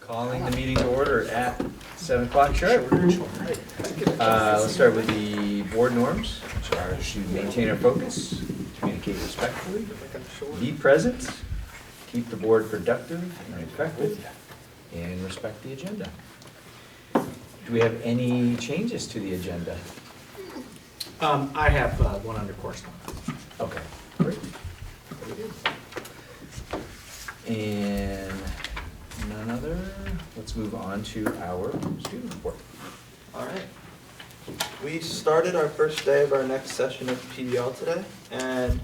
Calling the meeting to order at 7 o'clock sharp. Let's start with the board norms, which are to maintain our focus, communicate respectfully, be present, keep the board productive and effective, and respect the agenda. Do we have any changes to the agenda? I have one under correspondence. Okay, great. And none other. Let's move on to our student report. All right. We started our first day of our next session of PBL today, and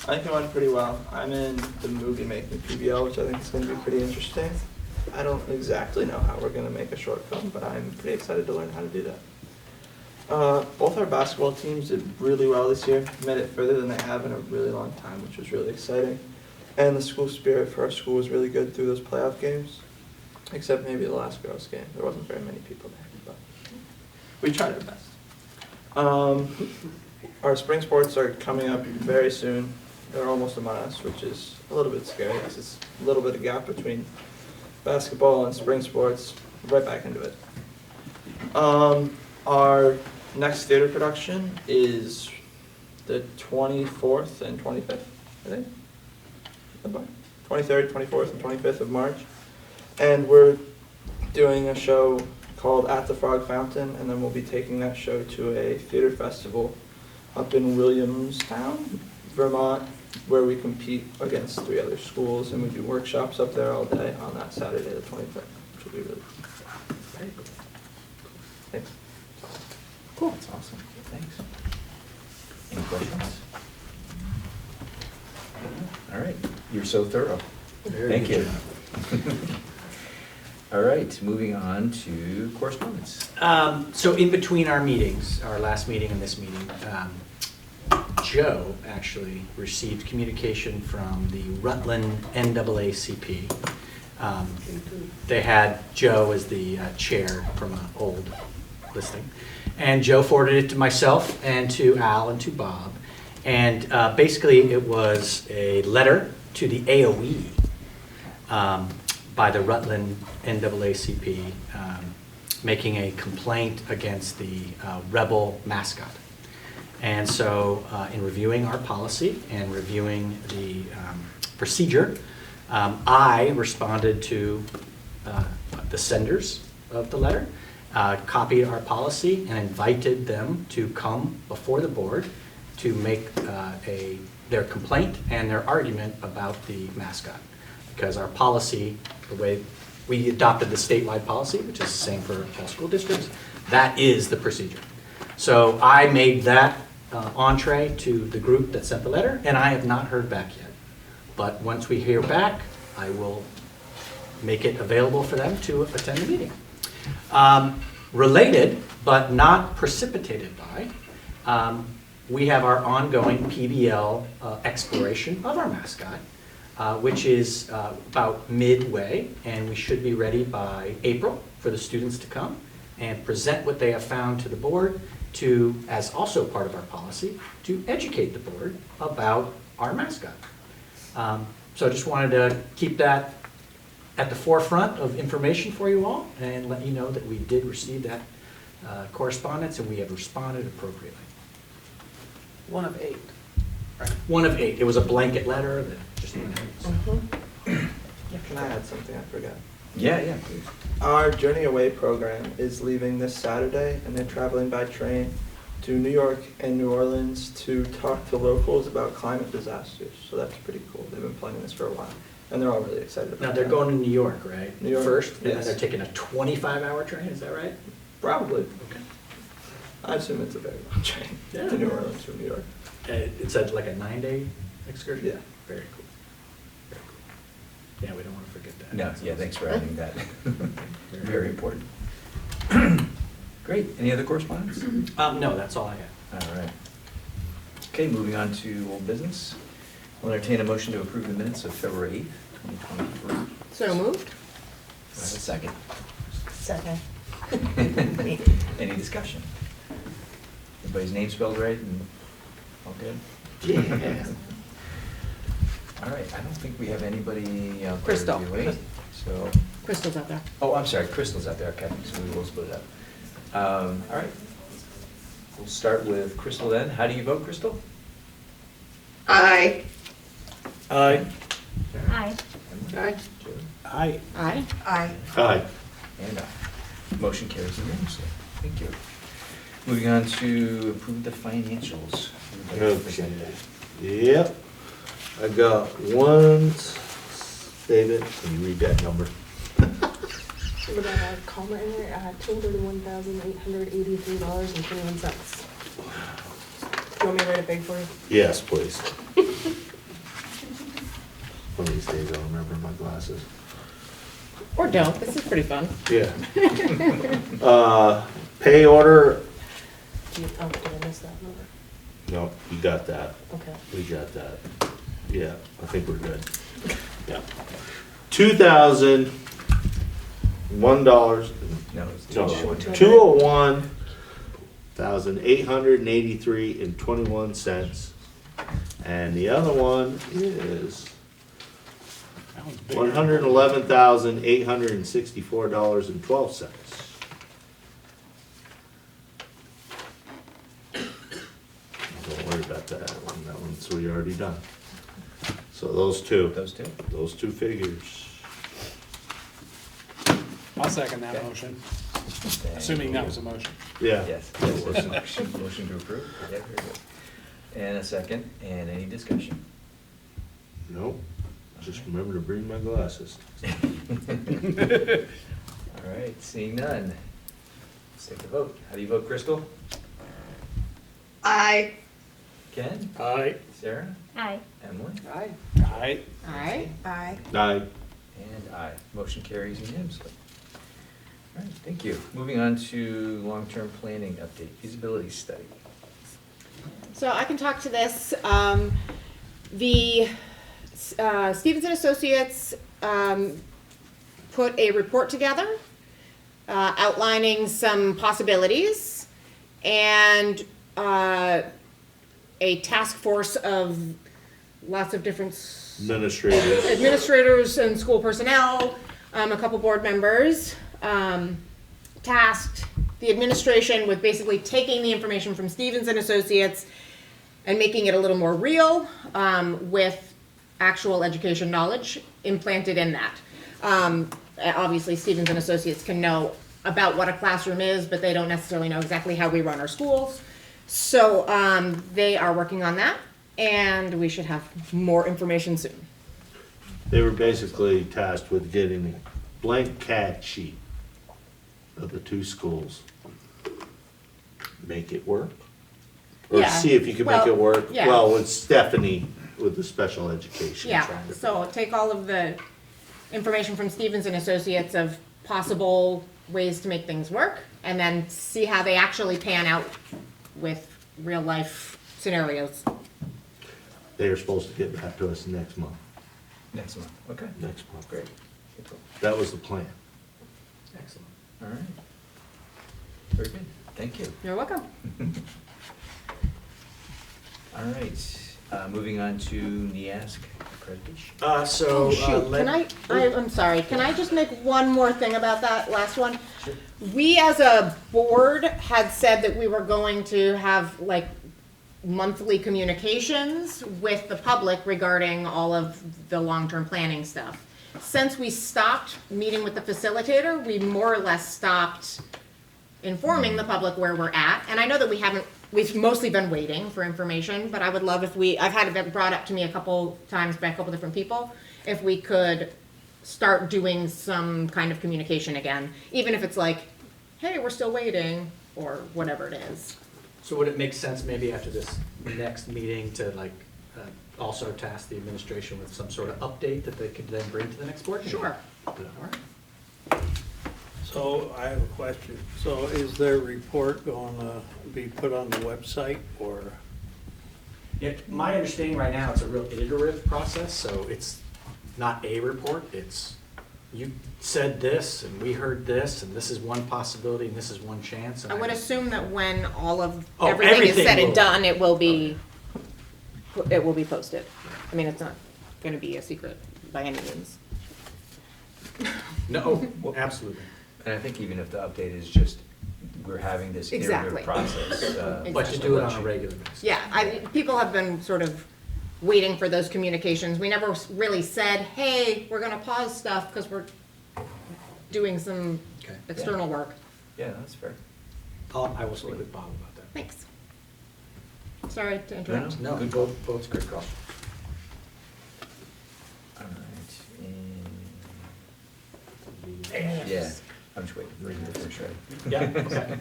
I think it went pretty well. I'm in the movie making PBL, which I think is going to be pretty interesting. I don't exactly know how we're going to make a short film, but I'm pretty excited to learn how to do that. Both our basketball teams did really well this year, made it further than they have in a really long time, which was really exciting. And the school spirit for our school was really good through those playoff games, except maybe the last girls' game. There wasn't very many people there, but we tried our best. Our spring sports are coming up very soon. They're almost among us, which is a little bit scary because it's a little bit of gap between basketball and spring sports. Right back into it. Our next theater production is the 24th and 25th, I think. 23rd, 24th, and 25th of March. And we're doing a show called At the Frog Fountain, and then we'll be taking that show to a theater festival up in Williamstown, Vermont, where we compete against 3 other schools, and we do workshops up there all day on that Saturday, the 23rd, which will be really Very cool. Thanks. Cool. That's awesome. Thanks. Any questions? All right. You're so thorough. Thank you. All right. Moving on to correspondence. So in between our meetings, our last meeting and this meeting, Joe actually received communication from the Rutland NAACP. They had Joe as the chair from an old listing. And Joe forwarded it to myself and to Al and to Bob. And basically it was a letter to the AOE by the Rutland NAACP making a complaint against the rebel mascot. And so in reviewing our policy and reviewing the procedure, I responded to the senders of the letter, copied our policy, and invited them to come before the board to make their complaint and their argument about the mascot. Because our policy, the way we adopted the statewide policy, which is the same for all school districts, that is the procedure. So I made that entree to the group that sent the letter, and I have not heard back yet. But once we hear back, I will make it available for them to attend the meeting. Related, but not precipitated by, we have our ongoing PBL exploration of our mascot, which is about midway, and we should be ready by April for the students to come and present what they have found to the board to, as also part of our policy, to educate the board about our mascot. So I just wanted to keep that at the forefront of information for you all and let you know that we did receive that correspondence and we have responded appropriately. 1 of 8. Right. 1 of 8. It was a blanket letter that just went out. So. Can I add something I forgot? Yeah, please. Our Journey Away program is leaving this Saturday, and they're traveling by train to New York and New Orleans to talk to locals about climate disasters. So that's pretty cool. They've been planning this for a while, and they're all really excited about it. Now they're going to New York, right? New York First, and then yes. they're taking a 25-hour train. Is that right? Probably. Okay. I assume it's a very long train to New Orleans from New York. It's like a 9-day excursion. Yeah. Very cool. Very cool. Yeah, we don't want to forget that. No, yeah, thanks for adding that. Very important. Great. Any other correspondence? No, that's all I have. All right. Okay, moving on to old business. I'll entertain a motion to approve the minutes of February 8th, 2023. So moved? Do I have a second? Second. Any discussion? Everybody's name spelled right and all good? Yeah. All right, I don't think we have anybody out there. Crystal. do we? So Crystal's out there. Oh, I'm sorry, Crystal's out there, okay, so we will split it up. All right. We'll start with Crystal then. How do you vote, Crystal? Aye. Aye. Aye. Aye. Joe? Aye. Aye. Aye. Aye. And aye. Motion carries unanimously. Thank you. Moving on to approve the financials. Okay. Yep. I got one, David, can you read that number? With a comma in there, $231,883.21. You want me to write it big for you? Yes, please. One of these days I'll remember my glasses. Or don't, this is pretty fun. Yeah. Pay order, Did I miss that number? no, you got that. Okay. We got that. Yeah, I think we're good. Yeah. $2,001. No, it's No, two. 201,883.21. And the other one is $111,864.12. Don't worry about that one. That one's we already done. So those two figures. I'll second that Okay. motion, assuming that was a motion. Yeah. Yes, that was a motion to approve. Yeah, very good. And a second, and any discussion? Nope. Just remember to bring my glasses. All right, seeing none. Let's take a vote. How do you vote, Crystal? Aye. Ken? Aye. Sarah? Aye. Emily? Aye. Aye. Aye. Aye. Aye. And aye. Motion carries unanimously. All right, thank you. Moving on to long-term planning update, feasibility study. So I can talk to this. The Stevens and Associates put a report together outlining some possibilities and a task force of lots of different Administrators. administrators and school personnel, a couple board members, tasked the administration with basically taking the information from Stevens and Associates and making it a little more real, with actual education knowledge implanted in that. Obviously, Stevens and Associates can know about what a classroom is, but they don't necessarily know exactly how we run our schools. So they are working on that, and we should have more information soon. They were basically tasked with getting a blank CAD sheet of the two schools. Make it work? Or Yeah, see if you can make well, it work, yeah. well, with Stephanie, with the special education. Yeah, trying to- so take all of the information from Stevens and Associates of possible ways to make things work, and then see how they actually pan out with real-life scenarios. They are supposed to get back to us next month. Next month, okay. Next month. Great. April. That was the plan. Excellent. All right. Very good. Thank you. You're welcome. All right, moving on to NEASC Accreditation. Oh, shoot, I'm sorry, can I just make one more thing about that last one? Sure. We as a board had said that we were going to have like monthly communications with the public regarding all of the long-term planning stuff. Since we stopped meeting with the facilitator, we more or less stopped informing the public where we're at. And I know that we've mostly been waiting for information, but I would love if I've had it brought up to me a couple times by a couple different people, if we could start doing some kind of communication again, even if it's like, hey, we're still waiting, or whatever it is. So would it make sense maybe after this next meeting to like also task the administration with some sort of update that they could then bring to the next board meeting? Sure. All right. So I have a question. So is their report going to be put on the website or? Yeah, my understanding right now, it's a real iterative process, so it's not a report, it's you said this, and we heard this, and this is one possibility, and this is one chance. And I would assume that when all of, Oh, everything is everything said and will- done, it will be posted. I mean, it's not gonna be a secret by any means. No, absolutely. And I think even if the update is just, we're having this Exactly. iterative process. But to do it on a regular basis. Yeah, people have been sort of waiting for those communications. We never really said, hey, we're gonna pause stuff because we're doing some Okay. external work. Yeah, that's fair. I will speak with Bob about that. Thanks. Sorry to interrupt. No, Good vote's great call. All right, and, yeah, I'm just waiting for you to finish, right? Yeah, okay.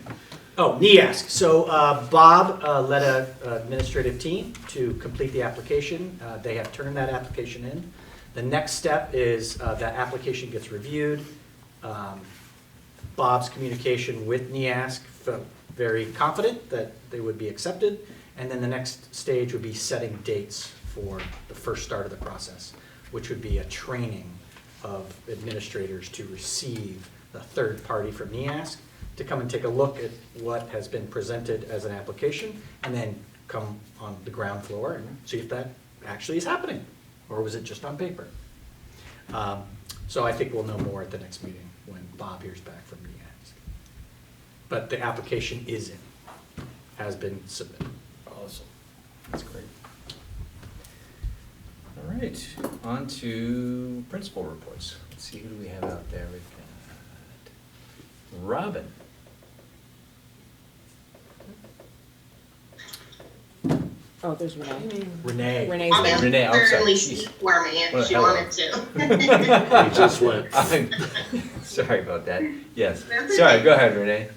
Oh, NEASC. So Bob led an administrative team to complete the application. They have turned that application in. The next step is that application gets reviewed. Bob's communication with NEASC felt very confident that they would be accepted. And then the next stage would be setting dates for the first start of the process, which would be a training of administrators to receive the third party from NEASC to come and take a look at what has been presented as an application, and then come on the ground floor and see if that actually is happening, or was it just on paper? So I think we'll know more at the next meeting when Bob hears back from NEASC. But the application is in, has been submitted. Awesome. That's great. All right, on to principal reports. Let's see, who do we have out there? We've got Robin. Oh, there's Renee. Renee. Renee's I'll there. Renee, I'm sorry. certainly Jeez. speak for me if Well, she hello. wanted to. He just went. Sorry about that. Yes. That's Sorry, okay. go ahead, Renee.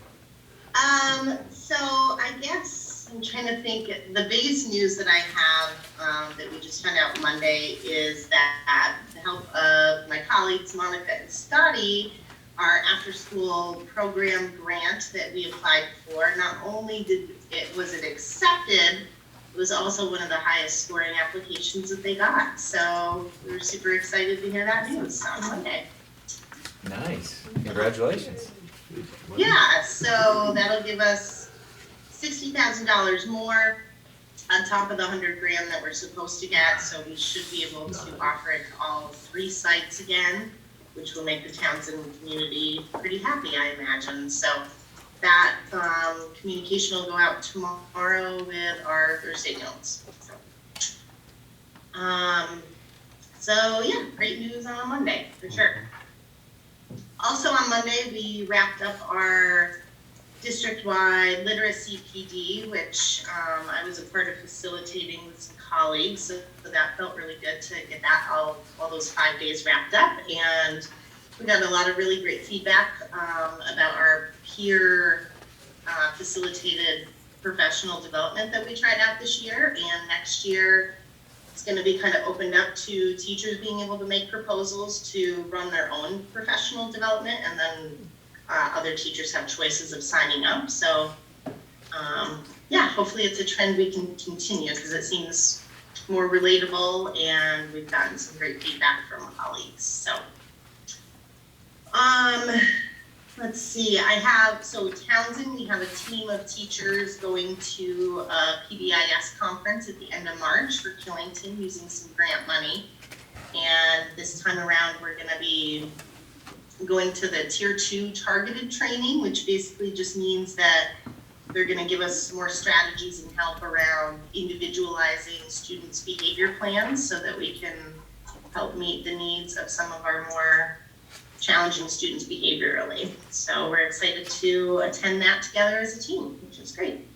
So I guess I'm trying to think, the biggest news that I have, that we just found out Monday is that with the help of my colleagues, Monica and Scotty, our after-school program grant that we applied for, not only was it accepted, it was also one of the highest scoring applications that they got. So we were super excited to hear that news on Monday. Nice. Congratulations. Yeah, so that'll give us $60,000 more on top of the $100,000 that we're supposed to get. So we should be able to offer it to all 3 sites again, which will make the Townsend community pretty happy, I imagine. So that communication will go out tomorrow with our Thursday notes. So yeah, great news on a Monday, for sure. Also on Monday, we wrapped up our district-wide literacy PD, which I was a part of facilitating with some colleagues, so that felt really good to get that all those 5 days wrapped up. And we got a lot of really great feedback about our peer facilitated professional development that we tried out this year. And next year, it's going to be kind of opened up to teachers being able to make proposals to run their own professional development, and then other teachers have choices of signing up. So yeah, hopefully it's a trend we can continue because it seems more relatable and we've gotten some great feedback from colleagues. So let's see, so Townsend, we have a team of teachers going to a PBIS conference at the end of March for Killington using some grant money. And this time around, we're gonna be going to the Tier 2 targeted training, which basically just means that they're gonna give us more strategies and help around individualizing students' behavior plans so that we can help meet the needs of some of our more challenging students behaviorally. So we're excited to attend that together as a team, which is great.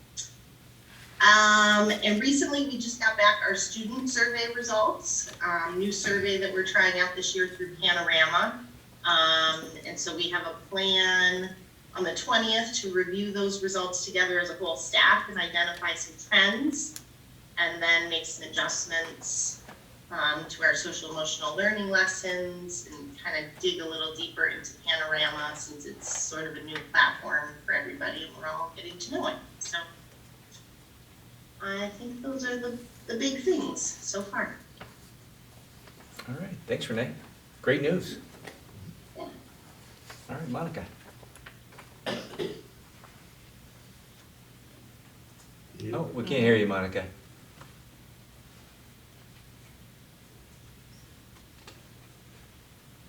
And recently we just got back our student survey results, new survey that we're trying out this year through Panorama. And so we have a plan on the 20th to review those results together as a whole staff and identify some trends, and then make some adjustments to our social emotional learning lessons, and kind of dig a little deeper into Panorama since it's sort of a new platform for everybody and we're all getting to know it. So I think those are the big things so far. All right, thanks, Renee. Great news. Yeah. All right, Monica. Oh, we can't hear you, Monica.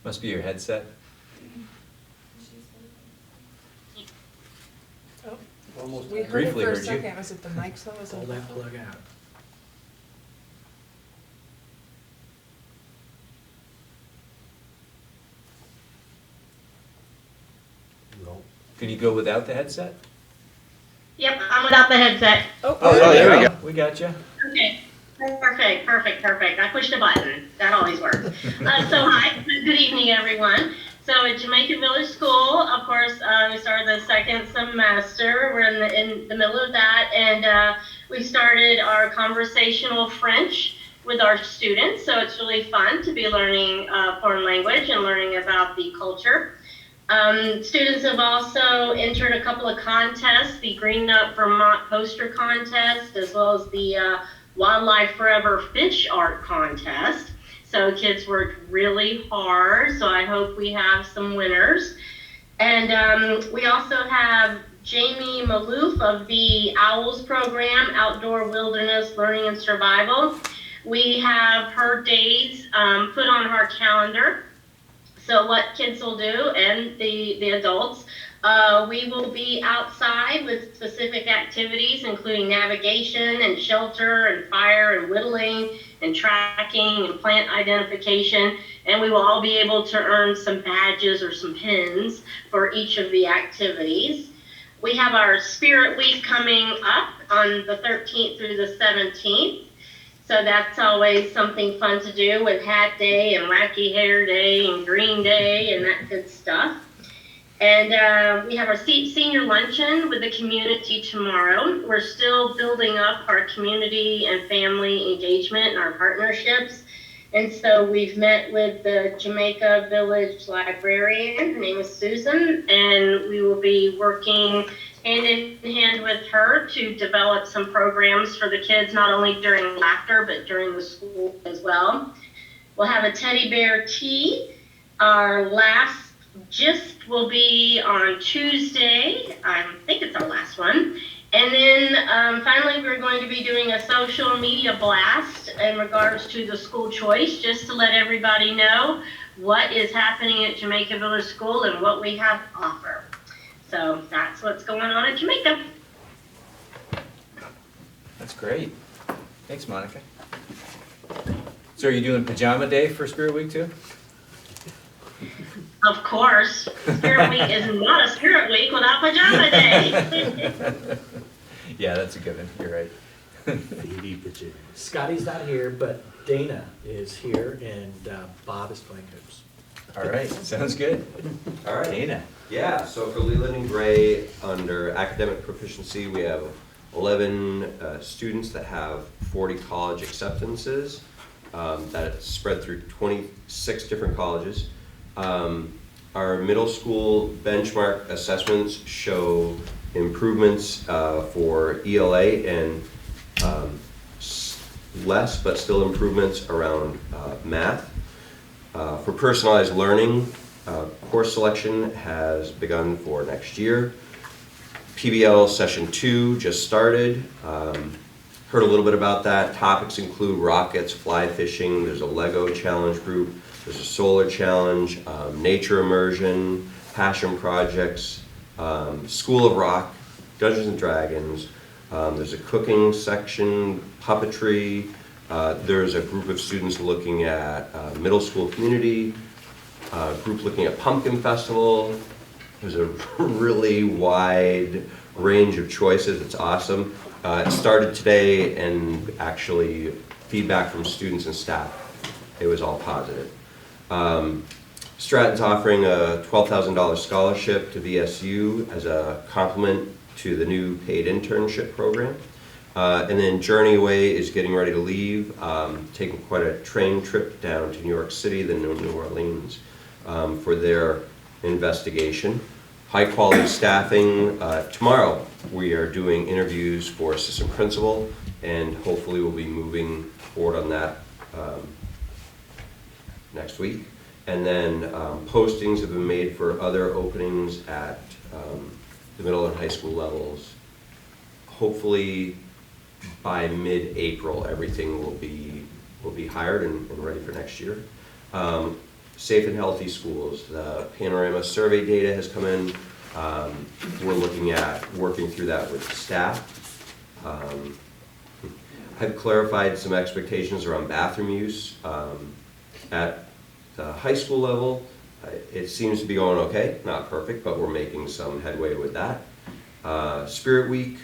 Must be your headset. Almost. We heard it Briefly for a heard you. second. Was it the mics though? Was Pull it? that plug out. No. Can you go without the headset? Yep, I'm without the headset. Oh, there we go. We got you. Okay, perfect. I pushed a button. That always works. So hi, good evening, everyone. So at Jamaica Village School, of course, we started the second semester. We're in the middle of that, and we started our conversational French with our students. So it's really fun to be learning foreign language and learning about the culture. Students have also entered a couple of contests, the Green Up Vermont poster contest, as well as the Wildlife Forever Fish Art contest. So kids worked really hard, so I hope we have some winners. And we also have Jamie Maloof of the OWLS program, Outdoor Wilderness Learning and Survival. We have her days put on our calendar. So what kids will do, and the adults, we will be outside with specific activities, including navigation and shelter and fire and whittling and tracking and plant identification. And we will all be able to earn some badges or some pins for each of the activities. We have our Spirit Week coming up on the 13th through the 17th. So that's always something fun to do with Hat Day and Wacky Hair Day and Green Day and that good stuff. And we have our senior luncheon with the community tomorrow. We're still building up our community and family engagement and our partnerships. And so we've met with the Jamaica Village librarian. Her name is Susan, and we will be working hand in hand with her to develop some programs for the kids, not only during laughter, but during the school as well. We'll have a teddy bear tea. Our last gist will be on Tuesday. I think it's our last one. And then finally, we're going to be doing a social media blast in regards to the school choice, just to let everybody know what is happening at Jamaica Village School and what we have to offer. So that's what's going on at Jamaica. That's great. Thanks, Monica. So are you doing pajama day for Spirit Week too? Of course, Spirit Week is not a Spirit Week without Pajama Day. Yeah, that's a good one. You're right. Baby pajamas. Scotty's not here, but Dana is here, and Bob is playing hoops. All right, sounds good. All right. Dana. Yeah, so for Leland and Gray, under academic proficiency, we have 11 students that have 40 college acceptances that spread through 26 different colleges. Our middle school benchmark assessments show improvements for ELA and less, but still improvements around math. For personalized learning, course selection has begun for next year. PBL session 2 just started. Heard a little bit about that. Topics include rockets, fly fishing, there's a Lego challenge group, there's a solar challenge, nature immersion, passion projects, School of Rock, Dungeons and Dragons. There's a cooking section, puppetry. There's a group of students looking at middle school community, a group looking at Pumpkin Festival. There's a really wide range of choices. It's awesome. It started today, and actually feedback from students and staff, it was all positive. Stratton's offering a $12,000 scholarship to VSU as a complement to the new paid internship program. And then Journey Away is getting ready to leave, taking quite a train trip down to New York City, then New Orleans for their investigation. High quality staffing. Tomorrow we are doing interviews for assistant principal, and hopefully we'll be moving forward on that next week. And then postings have been made for other openings at the middle and high school levels. Hopefully by mid-April, everything will be hired and ready for next year. safe and healthy schools. The Panorama survey data has come in. We're looking at working through that with staff. I've clarified some expectations around bathroom use at the high school level. It seems to be going okay, not perfect, but we're making some headway with that. Spirit Week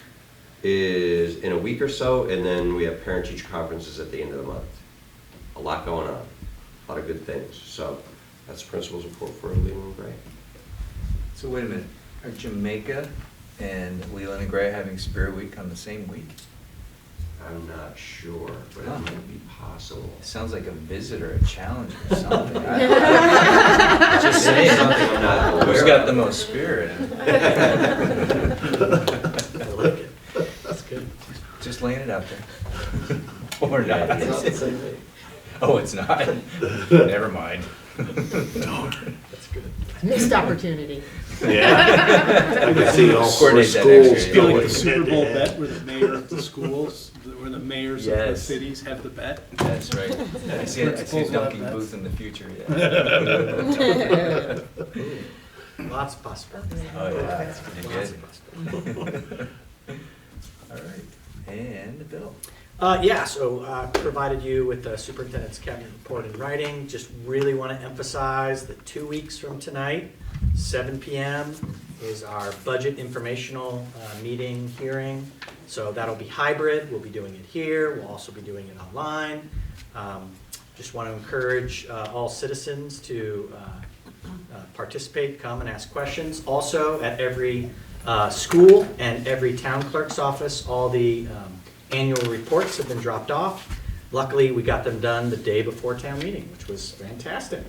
is in a week or so, and then we have parent-teacher conferences at the end of the month. A lot going on, a lot of good things. So that's the principal's report for Leland and Gray. So wait a minute, are Jamaica and Leland and Gray having Spirit Week on the same week? I'm not sure, but it might be possible. It sounds like a visitor, a challenge or something. Just It's saying, something I'm not aware who's got of. the most spirit? I like it. That's good. Just laying it out there. Or not. Oh, it's not? Never mind. That's good. Missed opportunity. Yeah. I can see all four Coordinate that schools next year. Feel like going the Super Bowl head-to-head. bet where the mayor of the schools, where the mayors of the Yes. cities have the bet. That's right. I see a Principals will have dunking bets. booth in the future, yeah. Lots of possibilities. Oh, yeah, that's pretty Lots good. of possibilities. All right, and Bill. Yeah, so provided you with the superintendent's cabinet report in writing. Just really want to emphasize that 2 weeks from tonight, 7 p.m. is our budget informational meeting hearing. So that'll be hybrid. We'll be doing it here. We'll also be doing it online. Just want to encourage all citizens to participate, come and ask questions. Also, at every school and every town clerk's office, all the annual reports have been dropped off. Luckily, we got them done the day before town meeting, which was fantastic.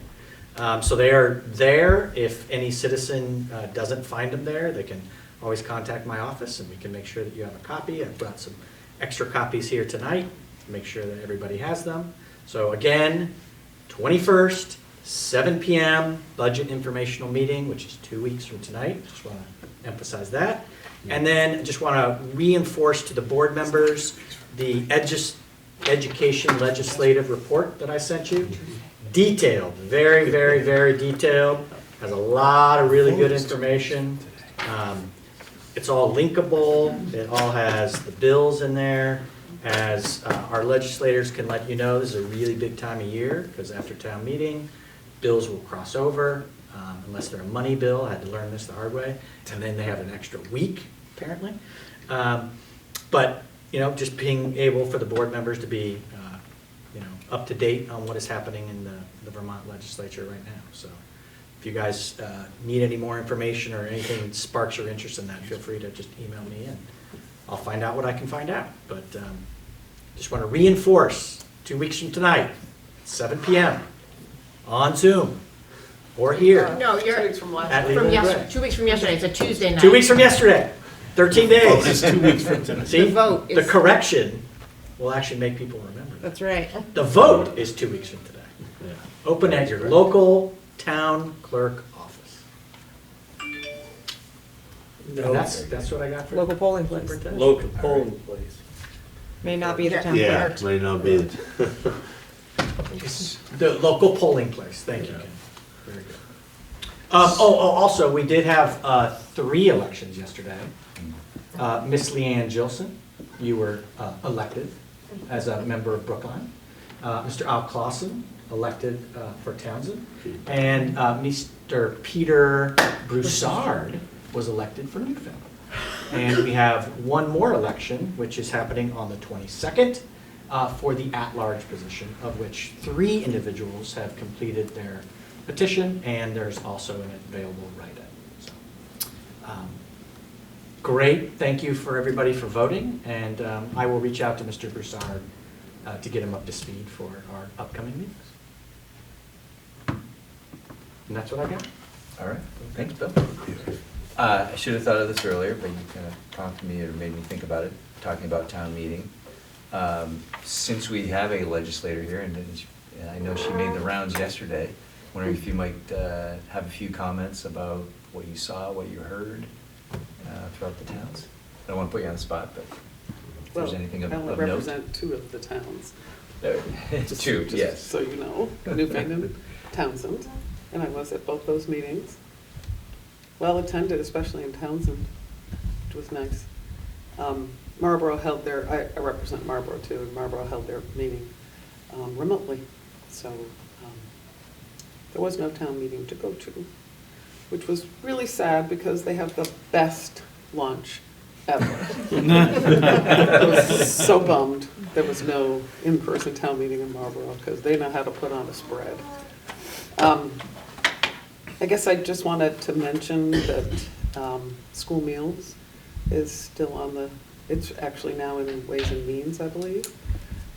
So they are there. If any citizen doesn't find them there, they can always contact my office and we can make sure that you have a copy. I've brought some extra copies here tonight to make sure that everybody has them. So again, 21st, 7 p.m., budget informational meeting, which is 2 weeks from tonight. Just want to emphasize that. And then just want to reinforce to the board members the education legislative report that I sent you. Detailed, very, very, very detailed. Has a lot of really good information. It's all linkable. It all has the bills in there. As our legislators can let you know, this is a really big time of year because after town meeting, bills will cross over unless they're a money bill. I had to learn this the hard way. And then they have an extra week, apparently. But, you know, just being able for the board members to be, you know, up to date on what is happening in the Vermont legislature right now. So if you guys need any more information or anything that sparks your interest in that, feel free to just email me and I'll find out what I can find out. But just want to reinforce 2 weeks from tonight, 7 p.m. on Zoom or here. No, you're, 2 weeks from last At week. from Leland yesterday, Gray. 2 weeks from yesterday, it's a Tuesday night. 2 weeks from yesterday, 13 Oh, days. it's 2 weeks from tonight. See, The vote the is- correction will actually make people remember that. That's right. The vote is 2 weeks from today. Open at your local town clerk office. And that's what I got for Local polling place. superintendent. Local polling place. May not be the town Yeah, clerk. may not be. The local polling place, thank you, Ken. Very good. Also, we did have 3 elections yesterday. Miss Leanne Gilson, you were elected as a member of Brookline. Mr. Al Clausen, elected for Townsend. And Mr. Peter Broussard was elected for Newfoundland. And we have one more election, which is happening on the 22nd for the at-large position, of which 3 individuals have completed their petition, and there's also an available write-in. So, great, thank you for everybody for voting, and I will reach out to Mr. Broussard to get him up to speed for our upcoming meetings. And that's what I got. All right, thanks, Bill. I should have thought of this earlier, but you kind of prompted me or made me think about it, talking about town meeting. Since we have a legislator here, and I know she made the rounds yesterday, wondering if you might have a few comments about what you saw, what you heard throughout the towns. I don't want to put you on the spot, but if there's anything of I only note. represent 2 of the towns. Two, Just yes. So you know, Newfangen. Townsend, and I was at both those meetings. Well attended, especially in Townsend, which was nice. Marlboro held their, I represent Marlboro too, and Marlboro held their meeting remotely. So there was no town meeting to go to, which was really sad because they have the best lunch ever. I was so bummed there was no in-person town meeting in Marlboro because they know how to put on a spread. I guess I just wanted to mention that school meals is still on the, it's actually now in Ways and Means, I believe,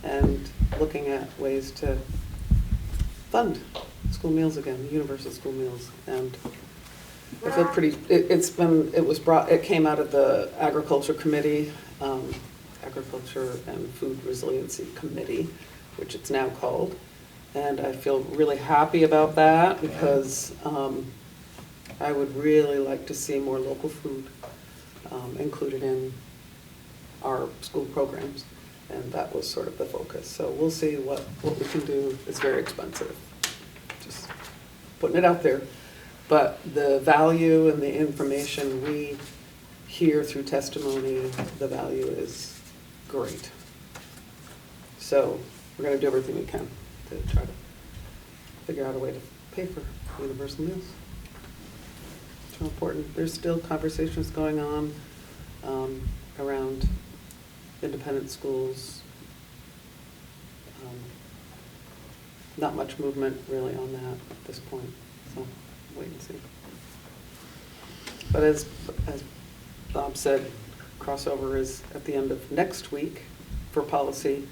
and looking at ways to fund school meals again, universal school meals. And I feel pretty, it came out of the Agriculture Committee, Agriculture and Food Resiliency Committee, which it's now called. And I feel really happy about that because I would really like to see more local food included in our school programs. And that was sort of the focus. So we'll see what we can do. It's very expensive, just putting it out there. But the value and the information we hear through testimony, the value is great. So we're going to do everything we can to try to figure out a way to pay for universal meals. It's so important. There's still conversations going on around independent schools. Not much movement really on that at this point, so wait and see. But as Bob said, crossover is at the end of next week for policy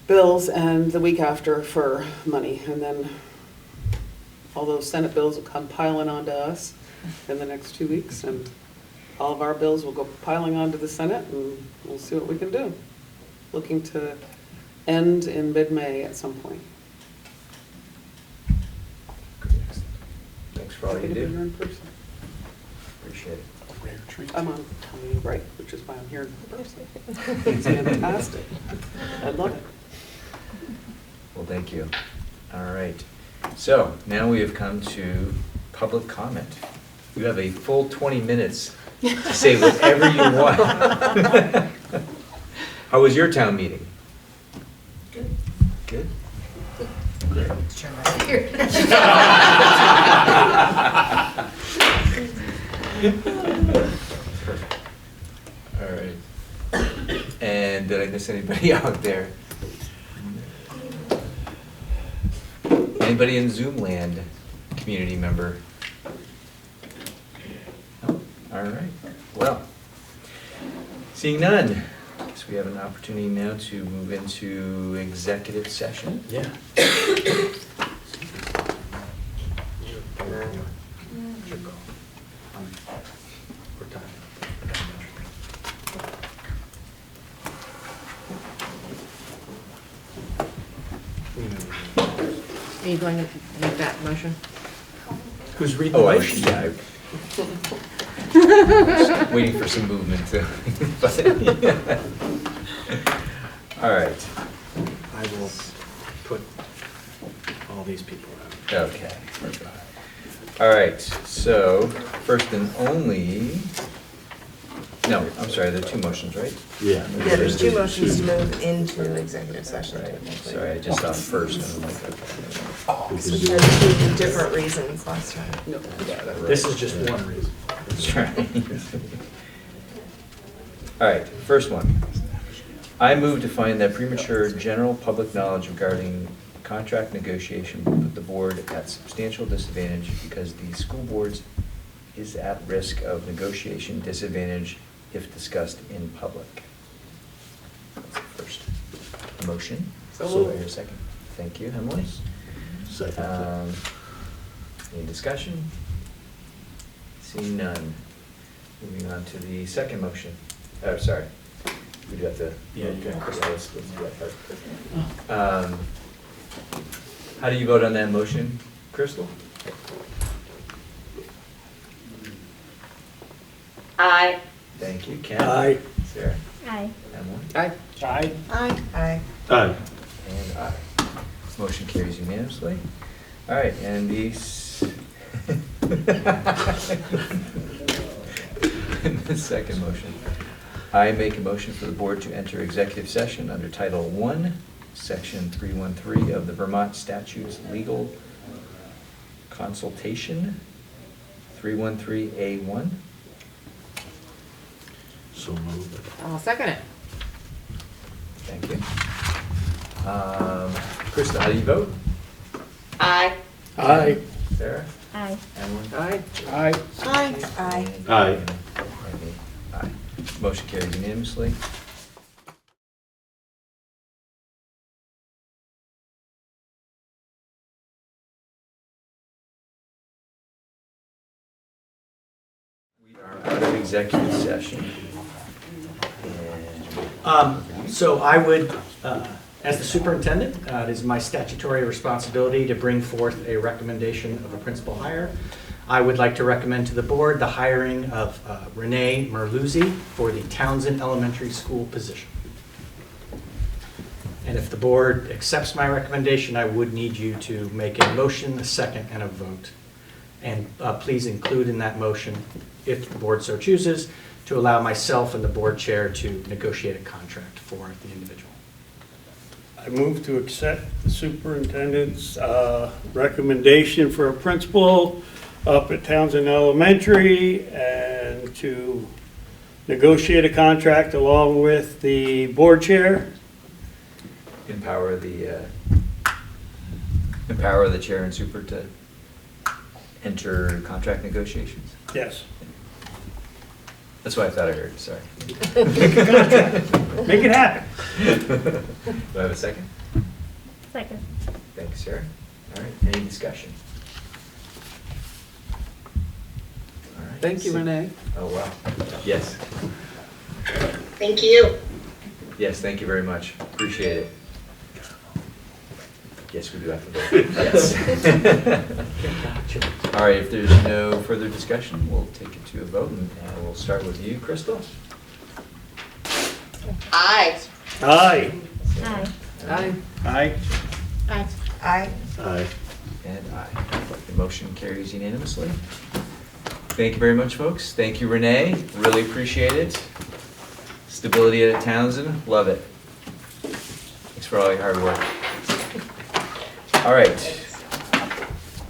bills and the week after for money. And then all those Senate bills will come piling onto us in the next 2 weeks, and all of our bills will go piling onto the Senate, and we'll see what we can do. Looking to end in mid-May at some point. Thanks for all Happy you to be do. here in person. Appreciate it. Rare treat. I'm on community break, which is why I'm here in person. It's fantastic. I love it. Well, thank you. All right. So now we have come to public comment. You have a full 20 minutes to say whatever you want. How was your town meeting? Good. Good? Perfect. All right. And did I miss anybody out there? Anybody in Zoom land, community member? No? All right. Well, seeing none, I guess we have an opportunity now to move into executive session. Yeah. We're done. Are you going to make that motion? Who's reading the Oh, motion? yeah. Just waiting for some movement too. All right. I will put all these people out. Okay. All right, so first and only, no, I'm sorry, there are two motions, right? Yeah. Yeah, there's two motions to move into executive session. Right, sorry, I just saw first. And I'm like, We can We do had it. two different reasons last time. This is just one reason. That's right. All right, first one. I move to find that premature general public knowledge regarding contract negotiation will put the board at substantial disadvantage because the school board is at risk of negotiation disadvantage if discussed in public. That's the first motion. So So I moved. hear a second. Thank you, Emily. Second. Any discussion? Seeing none. Moving on to the second motion. Oh, sorry. We do have to. Yeah, you okay, can. let's do that part. How do you vote on that motion, Crystal? Aye. Thank you, Ken. Aye. Sarah? Aye. Emily? Aye. Aye. Aye. Aye. And aye. Motion carries unanimously. All right, and these. The second motion. I make a motion for the board to enter executive session under Title I, Section 313 of the Vermont Statutes Legal Consultation, 313A1. So moved. I'll second it. Thank you. Krista, how do you vote? Aye. Aye. Sarah? Aye. Emily? Aye. Aye. Aye. Aye. Aye. Aye. Motion carries unanimously. We are out of executive session. So I would, as the superintendent, it is my statutory responsibility to bring forth a recommendation of a principal hire. I would like to recommend to the board the hiring of Renee Merluzzi for the Townsend Elementary School position. And if the board accepts my recommendation, I would need you to make a motion, a second, and a vote. And please include in that motion, if the board so chooses, to allow myself and the board chair to negotiate a contract for the individual. I move to accept the superintendent's recommendation for a principal up at Townsend Elementary and to negotiate a contract along with the board chair. Empower the chair and super to enter contract negotiations. Yes. That's what I thought I heard, sorry. Make a contract. Make it happen. Do I have a second? Second. Thanks, Sarah. All right, any discussion? All right. Thank you, Renee. Oh, wow. Yes, Thank you. yes, thank you very much. Appreciate it. Yes, we do have to vote. Yes. All right, if there's no further discussion, we'll take it to a vote, and we'll start with you, Crystal. Aye. Aye. Aye. Aye. Aye. Aye. Aye. Aye. And aye. The motion carries unanimously. Thank you very much, folks. Thank you, Renee. Really appreciate it. Stability at Townsend, love it. Thanks for all your hard work. All right.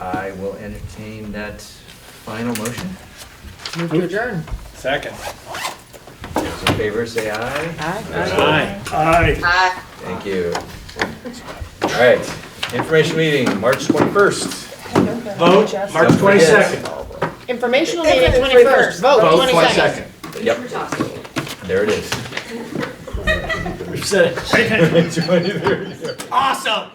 I will entertain that final motion. Move to adjourn. Second. Those in favor, say aye. Aye. Aye. Aye. Thank you. All right. Information meeting, March 21st. Vote, March 22nd. Informational meeting, 21st. Vote, Vote, 22nd. 22nd. Yep. There it is. We've said it. 23rd. Awesome.